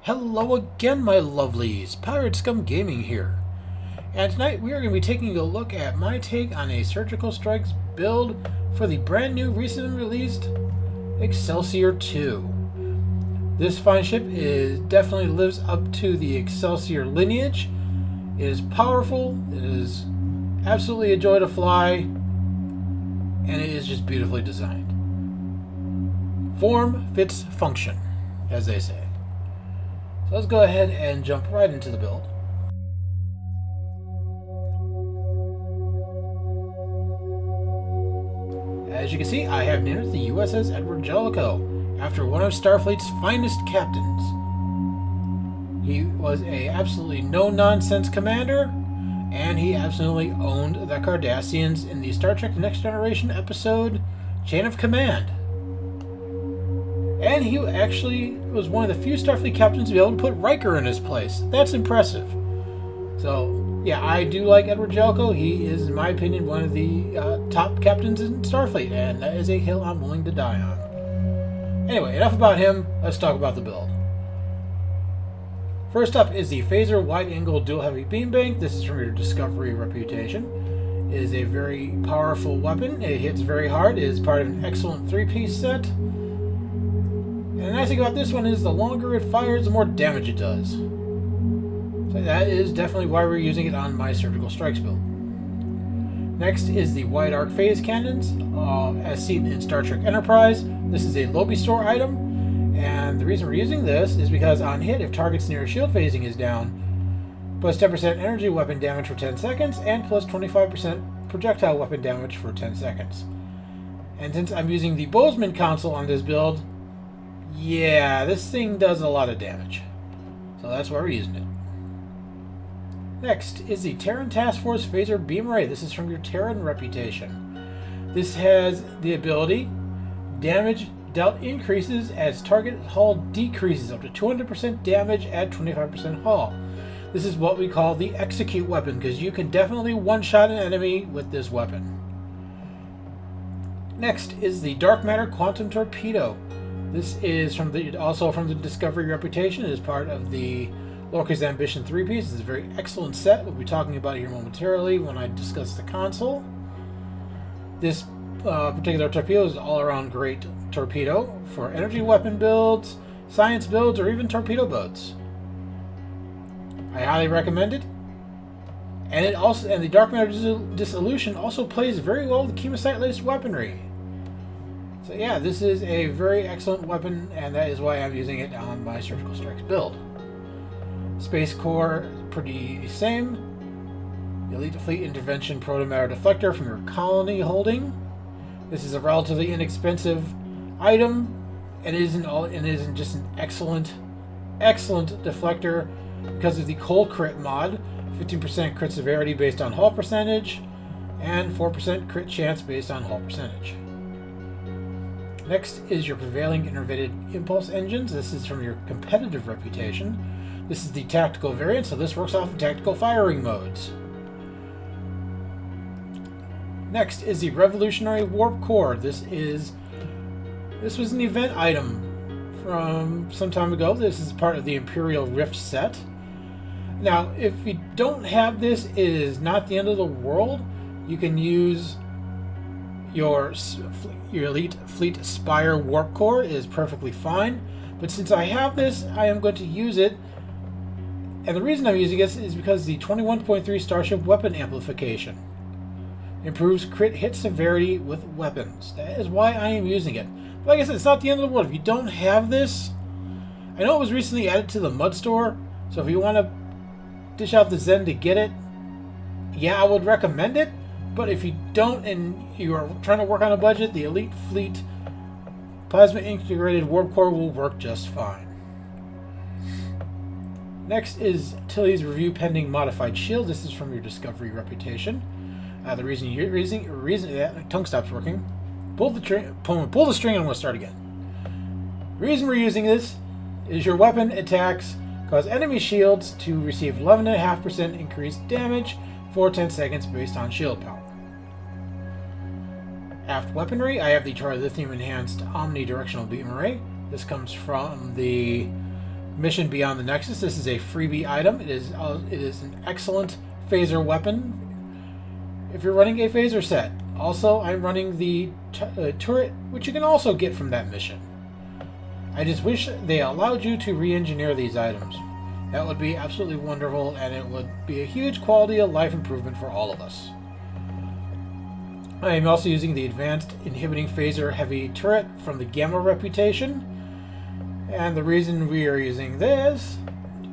Hello again, my lovelies. Pirate Scum Gaming here. And tonight we are going to be taking a look at my take on a Surgical Strikes build for the brand new, recently released Excelsior II. This fine ship definitely lives up to the Excelsior lineage. It is powerful, it is absolutely a joy to fly, and it is just beautifully designed. Form fits function, as they say. So let's go ahead and jump right into the build. As you can see, I have named it the USS Edward Jellicoe, after one of Starfleet's finest captains. He was a absolutely no-nonsense commander, and he absolutely owned the Cardassians in the Star Trek Next Generation episode Chain of Command. And he actually was one of the few Starfleet captains to be able to put Riker in his place. That's impressive. So, yeah, I do like Edward Jellicoe. He is, in my opinion, one of the top captains in Starfleet, and that is a hill I'm willing to die on. Anyway, enough about him. Let's talk about the build. First up is the Phaser Wide-Angle Dual Heavy Beam Bank. This is from your Discovery reputation. It is a very powerful weapon. It hits very hard. It is part of an excellent three-piece set. And the nice thing about this one is the longer it fires, the more damage it does. So that is definitely why we're using it on my Surgical Strikes build. Next is the Wide Arc Phase Cannons, as seen in Star Trek Enterprise. This is a Lobby Store item, and the reason we're using this is because on hit, if target's near shield phasing is down, plus 10% energy weapon damage for 10 seconds, and plus 25% projectile weapon damage for 10 seconds. And since I'm using the Bozeman console on this build, yeah, this thing does a lot of damage. So that's why we're using it. Next is the Terran Task Force Phaser Beam Array. This is from your Terran reputation. This has the ability, damage dealt increases as target hull decreases, up to 200% damage at 25% hull. This is what we call the execute weapon, because you can definitely one-shot an enemy with this weapon. Next is the Dark Matter Quantum Torpedo. This is also from the Discovery reputation. It is part of the Lorca's Ambition 3-piece. It's a very excellent set. We'll be talking about it here momentarily when I discuss the console. This particular torpedo is an all-around great torpedo for energy weapon builds, science builds, or even torpedo boats. I highly recommend it. And the Dark Matter Dissolution also plays very well with Chemosite-laced weaponry. So yeah, this is a very excellent weapon, and that is why I'm using it on my Surgical Strikes build. Space Core, pretty same. Elite Fleet Intervention Protomatter Deflector from your colony holding. This is a relatively inexpensive item, and it isn't just an excellent deflector because of the Cold Crit mod, 15% crit severity based on hull percentage, and 4% crit chance based on hull percentage. Next is your Prevailing Innervated Impulse Engines. This is from your competitive reputation. This is the tactical variant, so this works off of tactical firing modes. Next is the Revolutionary Warp Core. This was an event item from some time ago. This is part of the Imperial Rift set. Now, if you don't have this, it is not the end of the world. You can use your Elite Fleet Spire Warp Core. It is perfectly fine. But since I have this, I am going to use it. And the reason I'm using this is because the 21.3 Starship weapon amplification improves crit hit severity with weapons. That is why I am using it. But like I said, it's not the end of the world. If you don't have this, I know it was recently added to the Mud Store, so if you want to dish out the Zen to get it, yeah, I would recommend it. But if you don't and you are trying to work on a budget, the Elite Fleet Plasma Integrated Warp Core will work just fine. Next is Tilly's Review Pending Modified Shield. This is from your Discovery reputation. The reason that tongue stops working. Pull the string and we'll start again. The reason we're using this is your weapon attacks cause enemy shields to receive 11.5% increased damage for 10 seconds based on shield power. Aft weaponry, I have the lithium enhanced omnidirectional beam array. This comes from the mission Beyond the Nexus. This is a freebie item. It is an excellent phaser weapon if you're running a phaser set. Also, I'm running the turret, which you can also get from that mission. I just wish they allowed you to re-engineer these items. That would be absolutely wonderful, and it would be a huge quality of life improvement for all of us. I am also using the Advanced Inhibiting Phaser Heavy Turret from the Gamma reputation. And the reason we are using this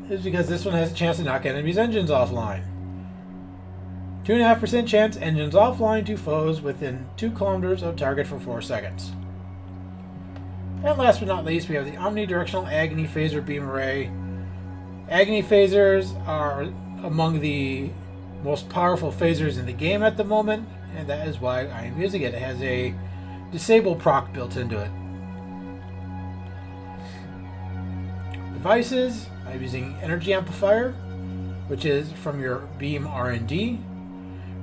is because this one has a chance to knock enemies' engines offline. 2.5% chance engines offline to foes within 2 kilometers of target for 4 seconds. And last but not least, we have the Omnidirectional Agony Phaser Beam Array. Agony phasers are among the most powerful phasers in the game at the moment, and that is why I am using it. It has a disable proc built into it. Devices, I'm using Energy Amplifier, which is from your Beam R&D.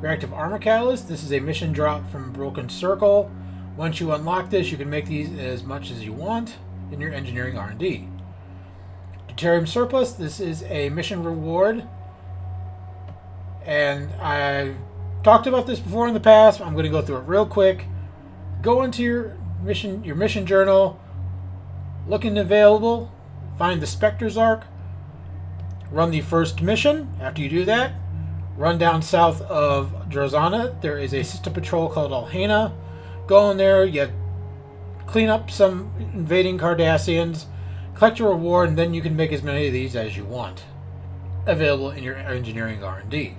Reactive Armor Catalyst, this is a mission drop from Broken Circle. Once you unlock this, you can make these as much as you want in your engineering R&D. Deuterium Surplus, this is a mission reward, and I've talked about this before in the past. I'm going to go through it real quick. Go into your mission journal, look in available, find the Spectre's Arc, run the first mission. After you do that, run down south of Drozana. There is a system patrol called Alhena. Go in there, you clean up some invading Cardassians, collect your reward, and then you can make as many of these as you want available in your engineering R&D.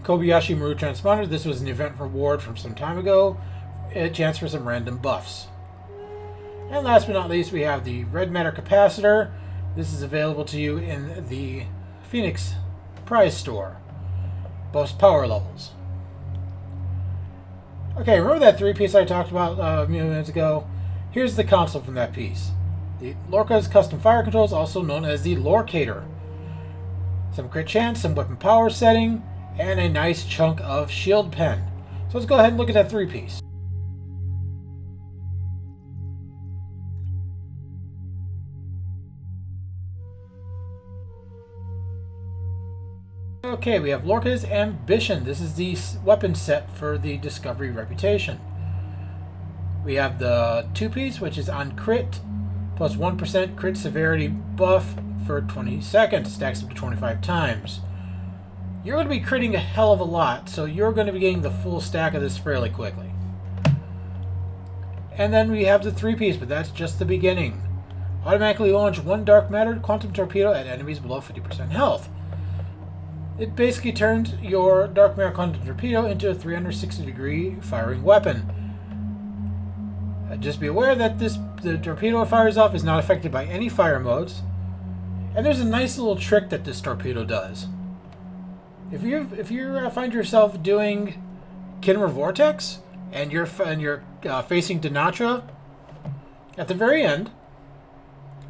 Kobayashi Maru Transponder, this was an event reward from some time ago, a chance for some random buffs. And last but not least, we have the Red Matter Capacitor. This is available to you in the Phoenix Prize Store. Both power levels. Okay, remember that 3-piece I talked about a few minutes ago? Here's the console from that piece. The Lorca's Custom Fire Controls, also known as the Lorcator. Some crit chance, some weapon power setting, and a nice chunk of shield pen. So let's go ahead and look at that 3-piece. Okay, we have Lorca's Ambition. This is the weapon set for the Discovery reputation. We have the 2-piece, which is on crit, plus 1% crit severity buff for 20 seconds. Stacks up to 25 times. You're going to be critting a hell of a lot, so you're going to be getting the full stack of this fairly quickly. And then we have the 3-piece, but that's just the beginning. Automatically launch 1 Dark Matter Quantum Torpedo at enemies below 50% health. It basically turns your Dark Matter Quantum Torpedo into a 360-degree firing weapon. Just be aware that the torpedo it fires off is not affected by any fire modes. And there's a nice little trick that this torpedo does. If you find yourself doing Kinmer Vortex and you're facing Dinatra, at the very end,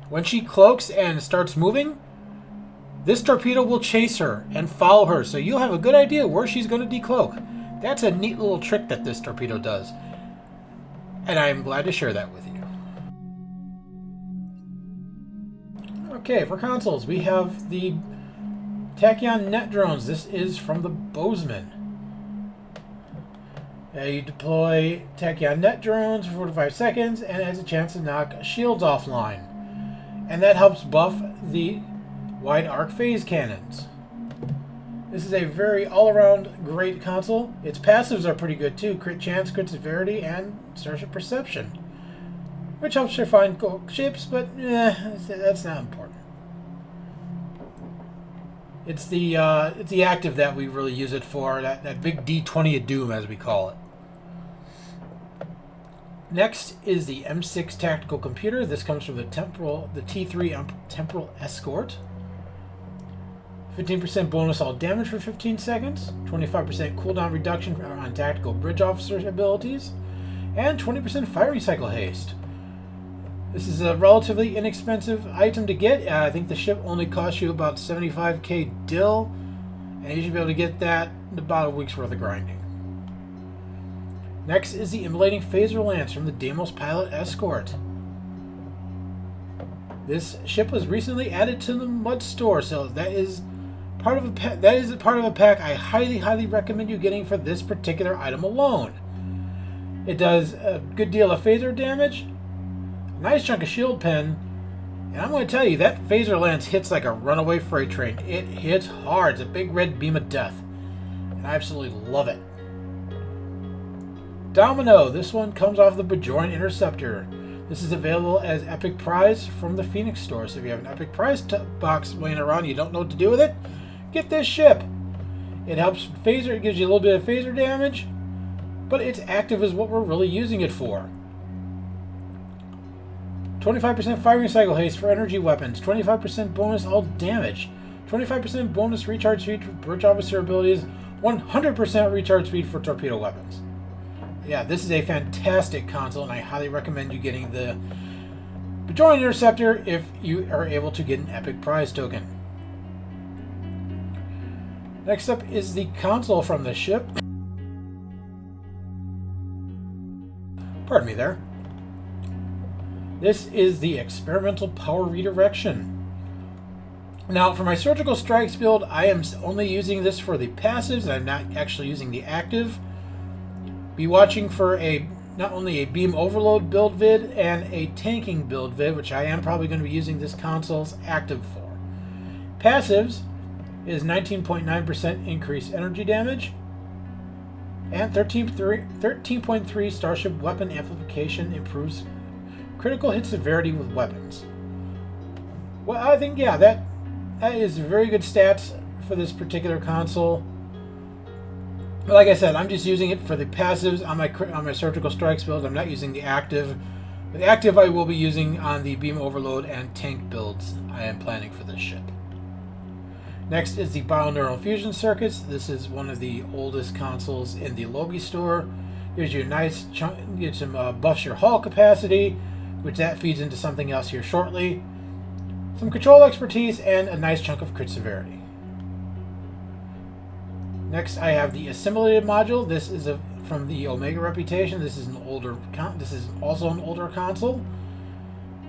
when she cloaks and starts moving, this torpedo will chase her and follow her, so you'll have a good idea where she's going to decloak. That's a neat little trick that this torpedo does, and I am glad to share that with you. Okay, for consoles, we have the Tachyon Net Drones. This is from the Bozeman. You deploy Tachyon Net Drones for 4 to 5 seconds, and it has a chance to knock shields offline. And that helps buff the wide arc phase cannons. This is a very all-around great console. Its passives are pretty good too. Crit chance, crit severity, and Starship perception. Which helps you find ships, but that's not important. It's the active that we really use it for, that big D20 of doom, as we call it. Next is the M6 Tactical Computer. This comes from the T3 Temporal Escort. 15% bonus all damage for 15 seconds, 25% cooldown reduction on tactical bridge officer abilities, and 20% firing cycle haste. This is a relatively inexpensive item to get. I think the ship only costs you about 75k dill, and you should be able to get that in about a week's worth of grinding. Next is the immolating phaser lance from the Deimos pilot escort. This ship was recently added to the Mud store, so that is part of a pack I highly recommend you getting for this particular item alone. It does a good deal of phaser damage, a nice chunk of shield pen, and I'm going to tell you, that phaser lance hits like a runaway freight train. It hits hard. It's a big red beam of death, and I absolutely love it. Domino. This one comes off the Bajoran Interceptor. This is available as Epic Prize from the Phoenix store. So if you have an Epic Prize box laying around and you don't know what to do with it, get this ship. It helps phaser. It gives you a little bit of phaser damage, but its active is what we're really using it for. 25% firing cycle haste for energy weapons. 25% bonus all damage. 25% bonus recharge speed for bridge officer abilities. 100% recharge speed for torpedo weapons. Yeah, this is a fantastic console, and I highly recommend you getting the Bajoran Interceptor if you are able to get an Epic Prize token. Next up is the console from the ship. Pardon me there. This is the Experimental Power Redirection. Now, for my Surgical Strikes build, I am only using this for the passives, and I'm not actually using the active. Be watching for not only a beam overload build vid and a tanking build vid, which I am probably going to be using this console's active for. Passives is 19.9% increased energy damage and 13.3 Starship weapon amplification improves critical hit severity with weapons. Well, I think, yeah, that is very good stats for this particular console. But like I said, I'm just using it for the passives on my Surgical Strikes build. I'm not using the active. The active I will be using on the beam overload and tank builds I am planning for this ship. Next is the Bioneural Fusion Circuits. This is one of the oldest consoles in the Logi store. Gives you a nice chunk, gives some buffs your hull capacity, which that feeds into something else here shortly. Some control expertise and a nice chunk of crit severity. Next, I have the Assimilated module. This is from the Omega Reputation. This is also an older console.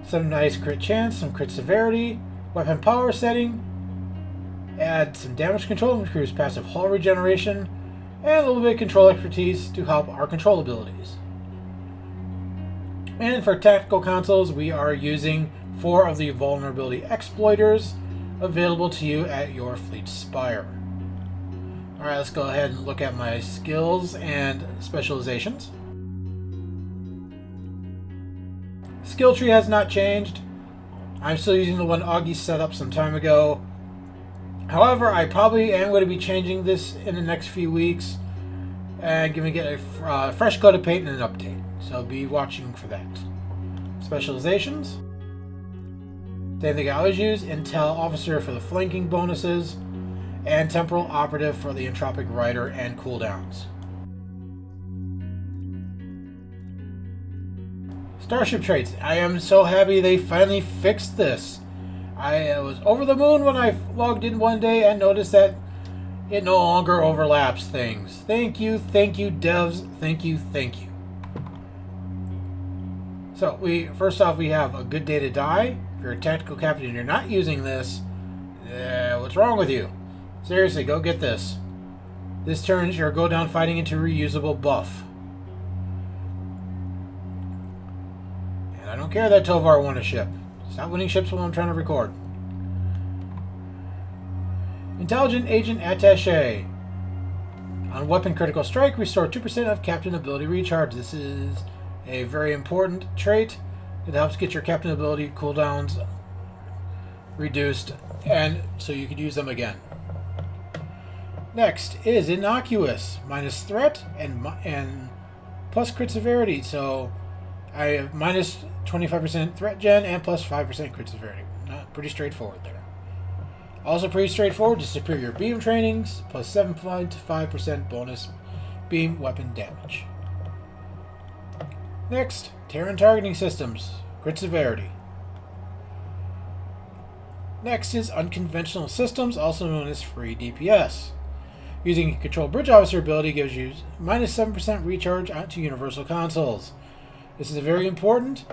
Some nice crit chance, some crit severity, weapon power setting, add some damage control, improves passive hull regeneration, and a little bit of control expertise to help our control abilities. And for tactical consoles, we are using 4 of the vulnerability exploiters available to you at your fleet spire. Alright, let's go ahead and look at my skills and specializations. Skill tree has not changed. I'm still using the one Augie set up some time ago. However, I probably am going to be changing this in the next few weeks and giving it a fresh coat of paint and an update. So be watching for that. Specializations. Same thing I always use. Intel Officer for the flanking bonuses. And Temporal Operative for the Entropic Rider and cooldowns. Starship traits. I am so happy they finally fixed this. I was over the moon when I logged in one day and noticed that it no longer overlaps things. Thank you, devs. Thank you. So, first off, we have a good day to die. If you're a tactical captain and you're not using this, what's wrong with you? Seriously, go get this. This turns your go down fighting into reusable buff. And I don't care that Tovar won a ship. Stop winning ships while I'm trying to record. Intelligent Agent Attaché. On Weapon Critical Strike, restore 2% of Captain Ability Recharge. This is a very important trait. It helps get your Captain Ability cooldowns reduced, and so you can use them again. Next is Innocuous, minus threat and plus crit severity. So I have minus 25% threat gen and plus 5% crit severity. Pretty straightforward there. Also pretty straightforward to superior beam trainings, plus 7.5% bonus beam weapon damage. Next, Terran targeting systems, crit severity. Next is Unconventional Systems, also known as free DPS. Using a Control Bridge Officer ability gives you minus 7% recharge onto Universal Consoles. This is very important.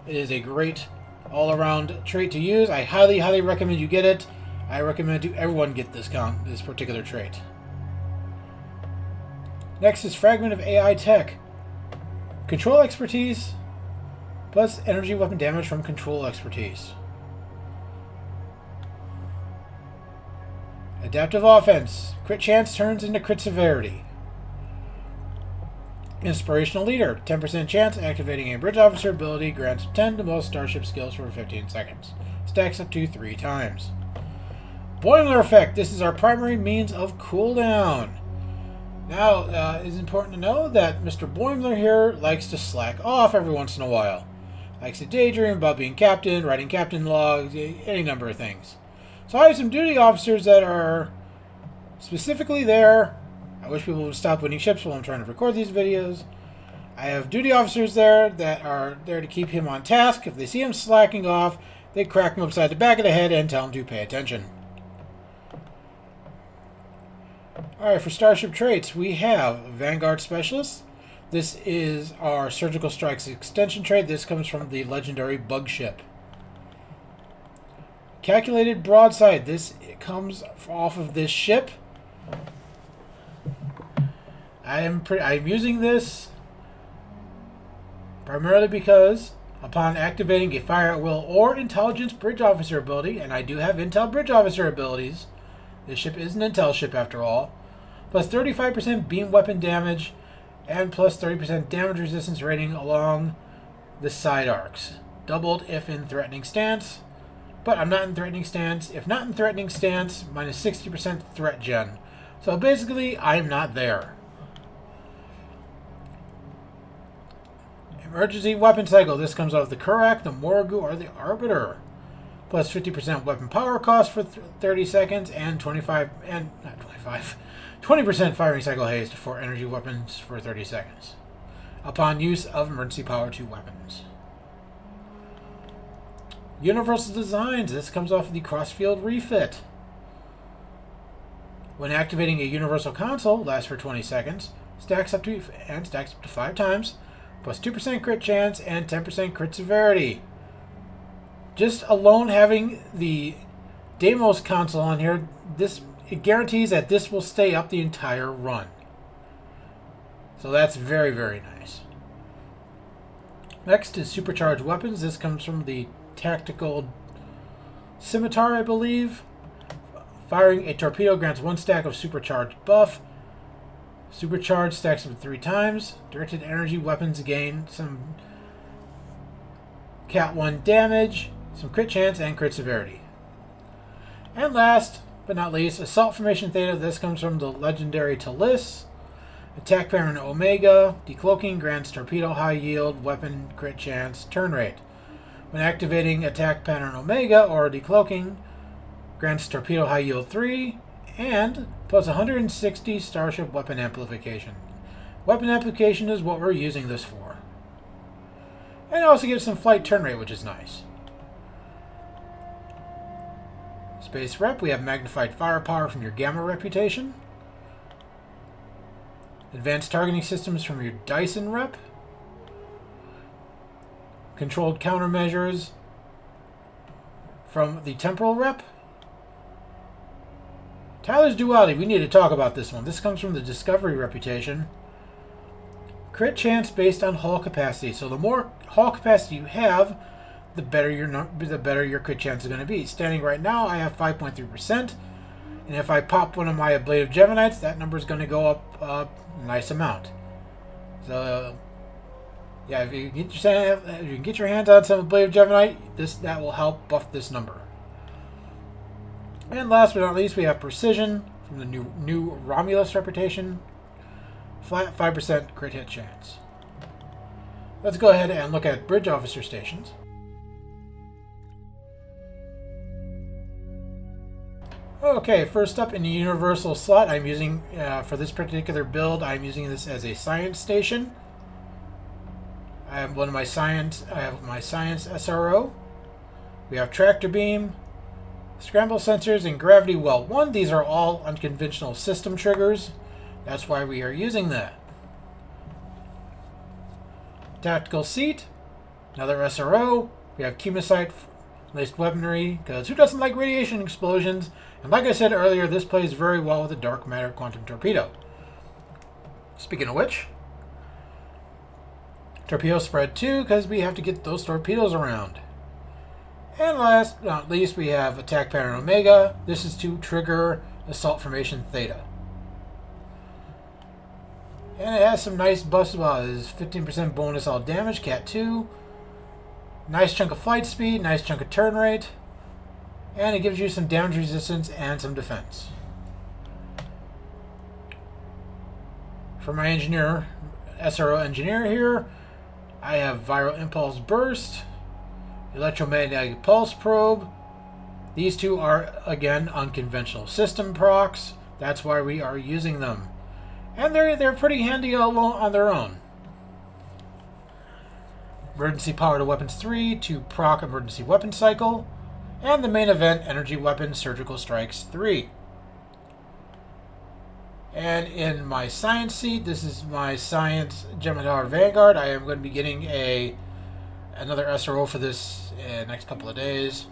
It is a great all-around trait to use. I highly, highly recommend you get it. I recommend to everyone get this particular trait. Next is Fragment of AI Tech. Control Expertise plus energy weapon damage from Control Expertise. Adaptive Offense. Crit chance turns into crit severity. Inspirational Leader. 10% chance activating a Bridge Officer ability grants 10 to most Starship skills for 15 seconds. Stacks up to 3 times. Boimler Effect. This is our primary means of cooldown. Now, it's important to know that Mr. Boimler here likes to slack off every once in a while. Likes to daydream about being captain, writing captain logs, any number of things. So I have some duty officers that are specifically there. I wish people would stop winning ships while I'm trying to record these videos. I have duty officers there that are there to keep him on task. If they see him slacking off, they crack him upside the back of the head and tell him to pay attention. Alright, for Starship traits, we have Vanguard Specialist. This is our Surgical Strikes extension trait. This comes from the legendary Bug Ship. Calculated Broadside. This comes off of this ship. I'm using this primarily because upon activating a Fire at Will or Intelligence Bridge Officer ability, and I do have Intel Bridge Officer abilities, this ship is an Intel ship after all, plus 35% beam weapon damage and plus 30% damage resistance rating along the side arcs. Doubled if in threatening stance, but I'm not in threatening stance. If not in threatening stance, minus 60% threat gen. So basically, I'm not there. Emergency Weapon Cycle. This comes off the Kurak, the Morgu, or the Arbiter. Plus 50% weapon power cost for 30 seconds and 20% firing cycle haste for energy weapons for 30 seconds. Upon use of emergency power 2 weapons. Universal Designs. This comes off of the Crossfield Refit. When activating a Universal Console, lasts for 20 seconds, stacks up to 5 times, plus 2% crit chance and 10% crit severity. Just alone having the Deimos console on here, it guarantees that this will stay up the entire run. So that's very, very nice. Next is Supercharged Weapons. This comes from the Tactical Scimitar, I believe. Firing a torpedo grants 1 stack of Supercharged buff. Supercharged stacks up 3 times. Directed energy weapons gain some Cat 1 damage, some crit chance, and crit severity. And last but not least, Assault Formation Theta. This comes from the legendary Talis. Attack Pattern Omega. Decloaking grants torpedo high yield, weapon crit chance, turn rate. When activating Attack Pattern Omega or Decloaking, grants torpedo high yield 3 and plus 160 Starship weapon amplification. Weapon amplification is what we're using this for. And it also gives some flight turn rate, which is nice. Space Rep, we have magnified firepower from your Gamma reputation. Advanced targeting systems from your Dyson Rep. Controlled countermeasures from the Temporal Rep. Tyler's Duality, we need to talk about this one. This comes from the Discovery reputation. Crit chance based on hull capacity. So the more hull capacity you have, the better your crit chance is going to be. Standing right now, I have 5.3%. And if I pop one of my Ablative Geminites, that number is going to go up a nice amount. So, yeah, if you can get your hands on some Ablative Geminite, that will help buff this number. And last but not least, we have Precision from the new Romulus reputation. Flat 5% crit hit chance. Let's go ahead and look at Bridge Officer stations. Okay, first up in the Universal slot, I'm using, for this particular build, I'm using this as a Science Station. I have my Science SRO. We have Tractor Beam, Scramble sensors and gravity well 1. These are all unconventional system triggers. That's why we are using that. Tactical seat. Another SRO. We have chemosite laced weaponry, because who doesn't like radiation explosions? And like I said earlier, this plays very well with a dark matter quantum torpedo. Speaking of which, torpedo spread 2, because we have to get those torpedoes around. And last but not least, we have attack pattern Omega. This is to trigger assault formation Theta. And it has some nice buffs. Well, there's 15% bonus all damage, Cat 2. Nice chunk of flight speed, nice chunk of turn rate. And it gives you some damage resistance and some defense. For my engineer, SRO engineer here, I have Viral Impulse Burst, Electromagnetic Pulse Probe. These two are, again, unconventional system procs. That's why we are using them. And they're pretty handy on their own. Emergency Power to Weapons 3 to proc Emergency Weapon Cycle. And the main event, Energy Weapon Surgical Strikes 3. And in my science seat, this is my Science Gemma Tower Vanguard. I am going to be getting another SRO for this in the next couple of days.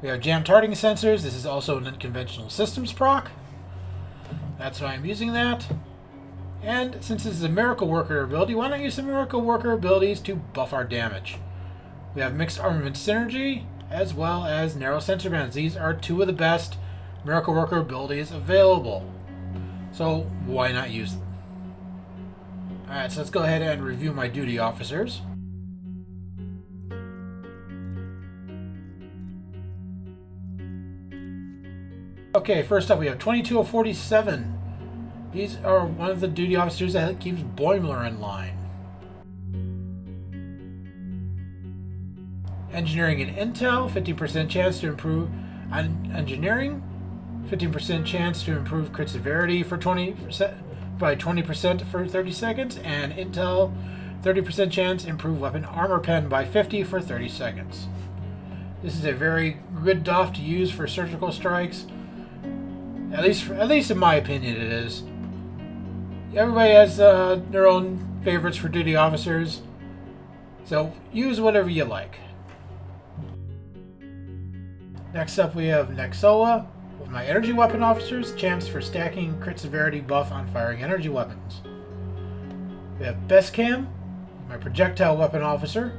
We have jam targeting sensors. This is also an unconventional systems proc. That's why I'm using that. And since this is a Miracle Worker ability, why not use some Miracle Worker abilities to buff our damage? We have Mixed Armament Synergy, as well as Narrow Sensor Bands. These are two of the best Miracle Worker abilities available. So why not use them? Alright, so let's go ahead and review my duty officers. Okay, first up we have 22 of 47. These are one of the duty officers that keeps Boimler in line. Engineering and Intel, 50% chance to improve on engineering, 15% chance to improve crit severity for 20% by 20% for 30 seconds, and Intel, 30% chance improve weapon armor pen by 50 for 30 seconds. This is a very good DOF to use for surgical strikes. At least in my opinion, it is. Everybody has their own favorites for duty officers, so use whatever you like. Next up we have Nexoa with my energy weapon officers, chance for stacking crit severity buff on firing energy weapons. We have Bestcam, my projectile weapon officer,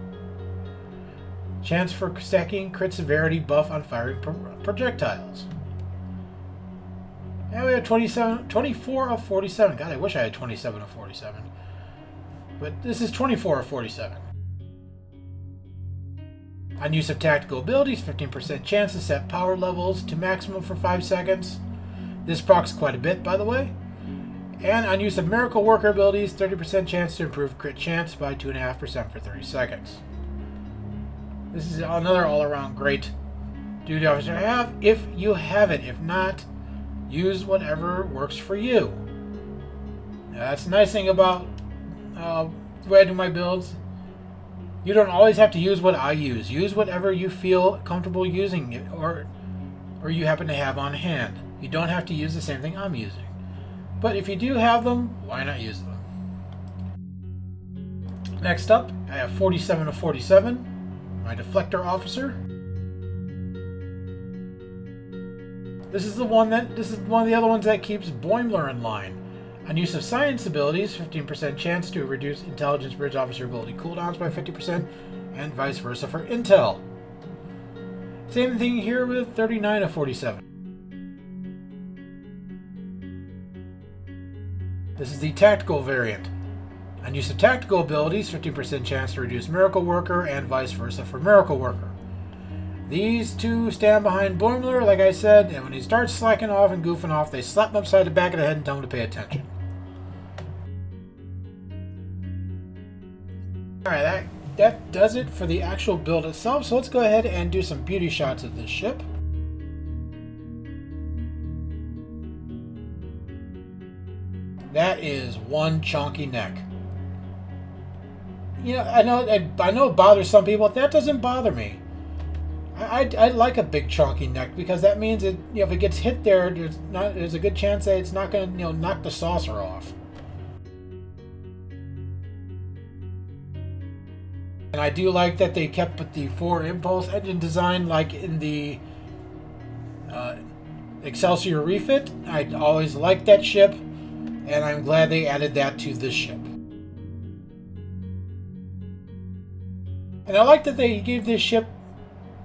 chance for stacking crit severity buff on firing projectiles. And we have 24 of 47. God, I wish I had 27 of 47. But this is 24 of 47. On use of tactical abilities, 15% chance to set power levels to maximum for 5 seconds. This procs quite a bit, by the way. And on use of Miracle Worker abilities, 30% chance to improve crit chance by 2.5% for 30 seconds. This is another all-around great duty officer to have if you have it. If not, use whatever works for you. Now, that's the nice thing about the way I do my builds. You don't always have to use what I use. Use whatever you feel comfortable using or you happen to have on hand. You don't have to use the same thing I'm using. But if you do have them, why not use them? Next up, I have 47 of 47, my deflector officer. This is one of the other ones that keeps Boimler in line. On use of science abilities, 15% chance to reduce intelligence bridge officer ability cooldowns by 50%, and vice versa for Intel. Same thing here with 39 of 47. This is the tactical variant. On use of tactical abilities, 15% chance to reduce Miracle Worker, and vice versa for Miracle Worker. These two stand behind Boimler, like I said, and when he starts slacking off and goofing off, they slap him upside the back of the head and tell him to pay attention. Alright, that does it for the actual build itself, so let's go ahead and do some beauty shots of this ship. That is one chonky neck. You know, I know it bothers some people. That doesn't bother me. I like a big chunky neck because that means it, if it gets hit there, there's a good chance that it's not going to knock the saucer off. And I do like that they kept with the 4-impulse engine design like in the Excelsior refit. I always liked that ship, and I'm glad they added that to this ship. And I like that they gave this ship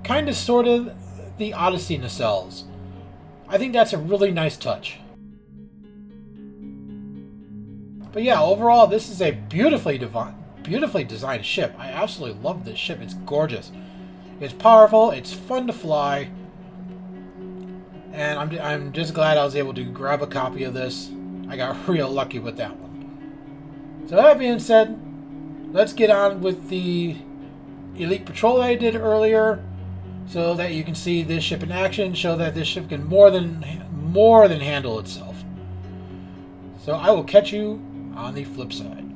kind of sort of the Odyssey nacelles. I think that's a really nice touch. But yeah, overall, this is a beautifully designed ship. I absolutely love this ship. It's gorgeous. It's powerful. It's fun to fly. And I'm just glad I was able to grab a copy of this. I got real lucky with that one. So that being said, let's get on with the Elite Patrol that I did earlier, so that you can see this ship in action, show that this ship can more than handle itself. So I will catch you on the flip side.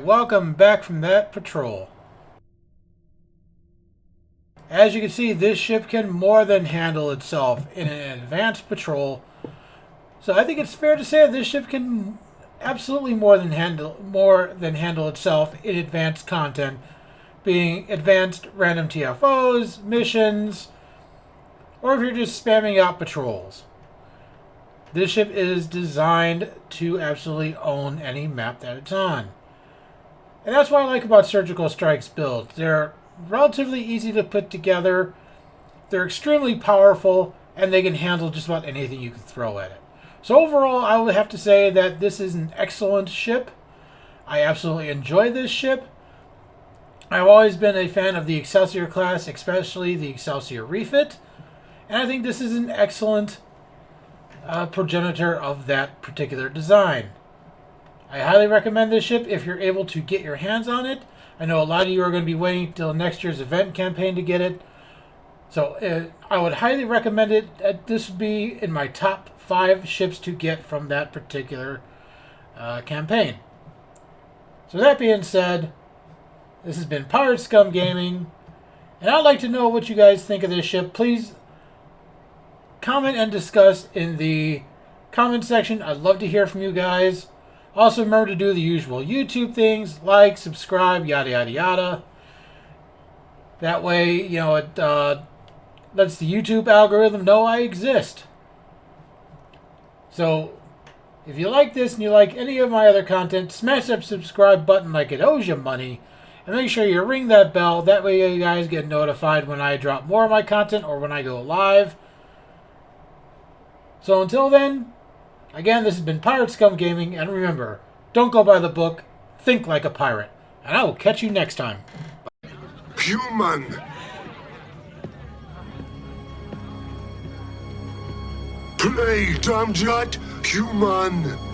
welcome back from that patrol. As you can see, this ship can more than handle itself in an advanced patrol. So I think it's fair to say that this ship can absolutely more than handle itself in advanced content, being advanced random TFOs, missions, or if you're just spamming out patrols. This ship is designed to absolutely own any map that it's on. And that's what I like about Surgical Strike's builds. They're relatively easy to put together, they're extremely powerful, and they can handle just about anything you can throw at it. So overall, I would have to say that this is an excellent ship. I absolutely enjoy this ship. I've always been a fan of the Excelsior class, especially the Excelsior refit, and I think this is an excellent progenitor of that particular design. I highly recommend this ship if you're able to get your hands on it. I know a lot of you are going to be waiting till next year's event campaign to get it. So I would highly recommend it. This would be in my top 5 ships to get from that particular campaign. So that being said, this has been Pirate Scum Gaming, and I'd like to know what you guys think of this ship. Please comment and discuss in the comment section. I'd love to hear from you guys. Also, remember to do the usual YouTube things, like, subscribe, yada, yada, yada. That way, you know, it lets the YouTube algorithm know I exist. So, if you like this and you like any of my other content, smash that subscribe button like it owes you money. And make sure you ring that bell. That way you guys get notified when I drop more of my content or when I go live. So until then, again, this has been Pirate Scum Gaming, and remember, don't go by the book, think like a pirate. And I will catch you next time. Human! Play, Damjat! Human!